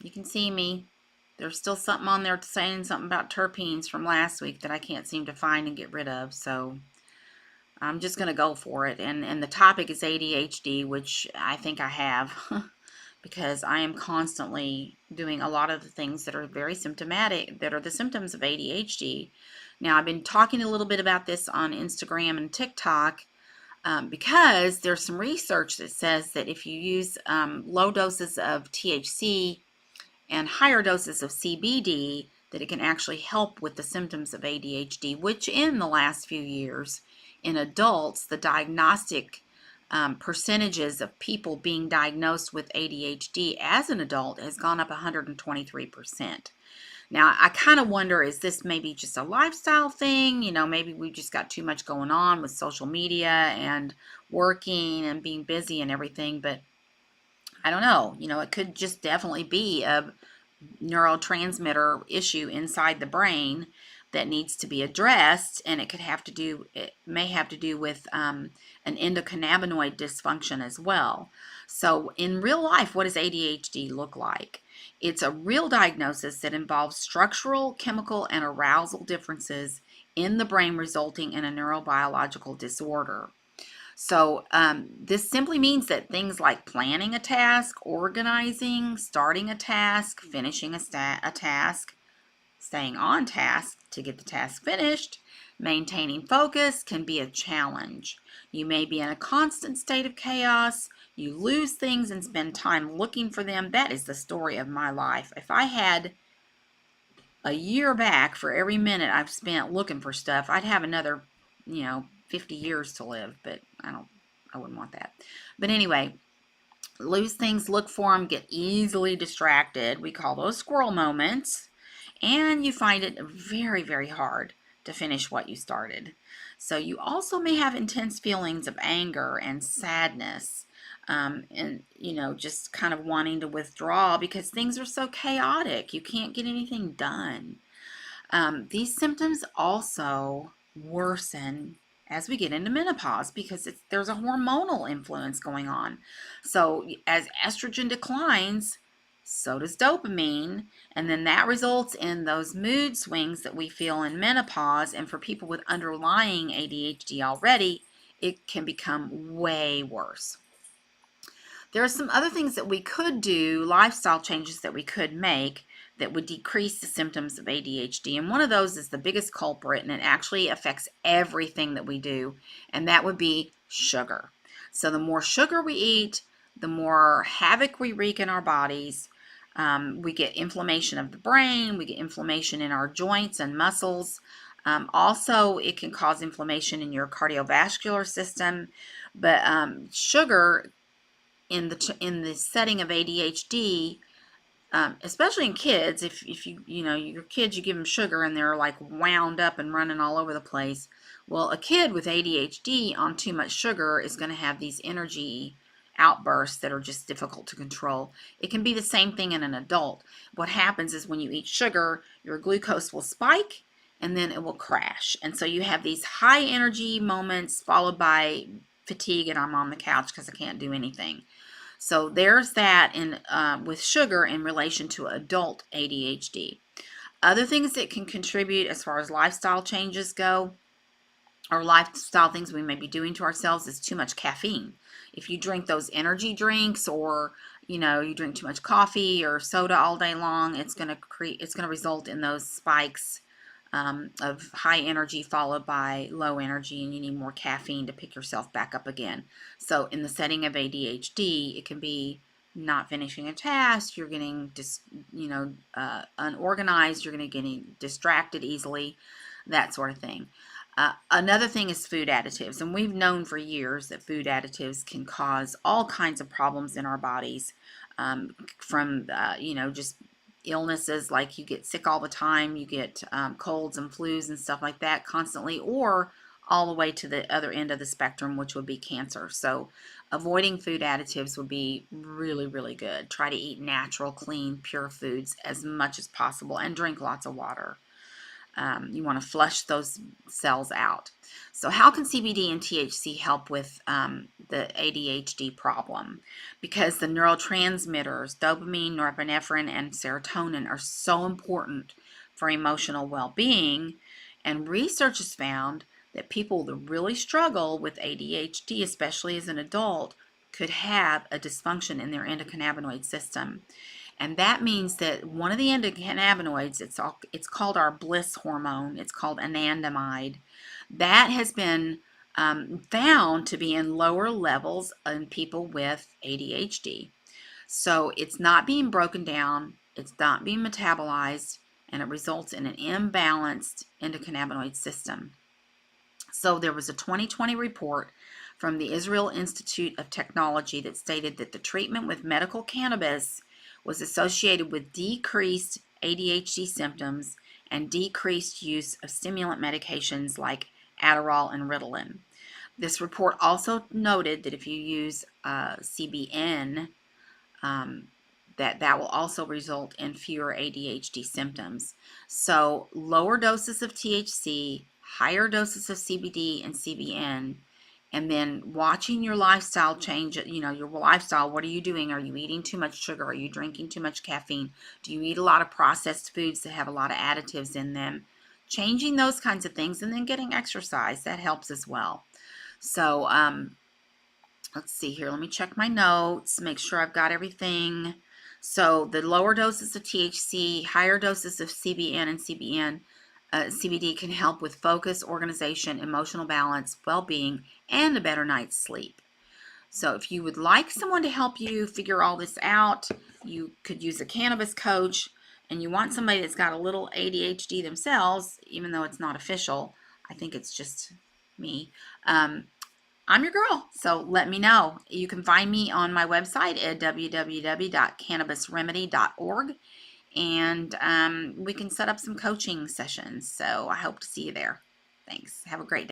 You can see me. There's still something on there saying something about terpenes from last week that I can't seem to find and get rid of. So I'm just going to go for it. And the topic is ADHD, which I think I have because I am constantly doing a lot of the things that are very symptomatic, that are the symptoms of ADHD. Now, I've been talking a little bit about this on Instagram and TikTok because there's some research that says that if you use low doses of THC and higher doses of CBD, that it can actually help with the symptoms of ADHD, which in the last few years in adults, the diagnostic percentages of people being diagnosed with ADHD as an adult has gone up 123%. Now, I kind of wonder, is this maybe just a lifestyle thing? You know, maybe we just got too much going on with social media and working and being busy and everything, but I don't know. You know, it could just definitely be a neurotransmitter issue inside the brain that needs to be addressed, and it may have to do with an endocannabinoid dysfunction as well. So in real life, what does ADHD look like? It's a real diagnosis that involves structural, chemical, and arousal differences in the brain resulting in a neurobiological disorder. So this simply means that things like planning a task, organizing, starting a task, finishing a task, staying on task to get the task finished, maintaining focus can be a challenge. You may be in a constant state of chaos. You lose things and spend time looking for them. That is the story of my life. If I had a year back for every minute I've spent looking for stuff, I'd have another, 50 years to live, but I wouldn't want that. But anyway, lose things, look for them, get easily distracted. We call those squirrel moments. And you find it very, very hard to finish what you started. So you also may have intense feelings of anger and sadness, and just kind of wanting to withdraw because things are so chaotic. You can't get anything done. These symptoms also worsen as we get into menopause because there's a hormonal influence going on. So as estrogen declines, so does dopamine, and then that results in those mood swings that we feel in menopause. And for people with underlying ADHD already, it can become way worse. There are some other things that we could do, lifestyle changes that we could make that would decrease the symptoms of ADHD. And one of those is the biggest culprit, and it actually affects everything that we do, and that would be sugar. So the more sugar we eat, the more havoc we wreak in our bodies. We get inflammation of the brain, we get inflammation in our joints and muscles. Also, it can cause inflammation in your cardiovascular system. But sugar in the setting of ADHD, especially in kids, if your kids, you give them sugar and they're like wound up and running all over the place. Well, a kid with ADHD on too much sugar is going to have these energy outbursts that are just difficult to control. It can be the same thing in an adult. What happens is when you eat sugar, your glucose will spike and then it will crash. And so you have these high energy moments followed by fatigue and I'm on the couch because I can't do anything. So there's that with sugar in relation to adult ADHD. Other things that can contribute as far as lifestyle changes go, or lifestyle things we may be doing to ourselves, is too much caffeine. If you drink those energy drinks, or you drink too much coffee or soda all day long, it's going to result in those spikes of high energy followed by low energy, and you need more caffeine to pick yourself back up again. So in the setting of ADHD, it can be not finishing a task, you're getting unorganized, you're going to get distracted easily, that sort of thing. Another thing is food additives, and we've known for years that food additives can cause all kinds of problems in our bodies, from just illnesses, like you get sick all the time, you get colds and flus and stuff like that constantly, or all the way to the other end of the spectrum, which would be cancer. So avoiding food additives would be really, really good. Try to eat natural, clean, pure foods as much as possible and drink lots of water. You want to flush those cells out. So how can CBD and THC help with the ADHD problem? Because the neurotransmitters, dopamine, norepinephrine, and serotonin are so important for emotional well-being. And research has found that people that really struggle with ADHD, especially as an adult, could have a dysfunction in their endocannabinoid system. And that means that one of the endocannabinoids, it's called our bliss hormone, it's called anandamide, that has been found to be in lower levels in people with ADHD. So it's not being broken down, it's not being metabolized, and it results in an imbalanced endocannabinoid system. So there was a 2020 report from the Israel Institute of Technology that stated that the treatment with medical cannabis was associated with decreased ADHD symptoms and decreased use of stimulant medications like Adderall and Ritalin. This report also noted that if you use CBN, that will also result in fewer ADHD symptoms. So lower doses of THC, higher doses of CBD and CBN, and then watching your lifestyle change, your lifestyle. What are you doing? Are you eating too much sugar? Are you drinking too much caffeine? Do you eat a lot of processed foods that have a lot of additives in them? Changing those kinds of things, and then getting exercise, that helps as well. So let's see here. Let me check my notes, make sure I've got everything. So the lower doses of THC, higher doses of CBN and CBD can help with focus, organization, emotional balance, well-being, and a better night's sleep. So if you would like someone to help you figure all this out, you could use a cannabis coach, and you want somebody that's got a little ADHD themselves, even though it's not official. I think it's just me. I'm your girl, so let me know. You can find me on my website at www.cannabisremedy.org, and we can set up some coaching sessions. So I hope to see you there. Thanks. Have a great day.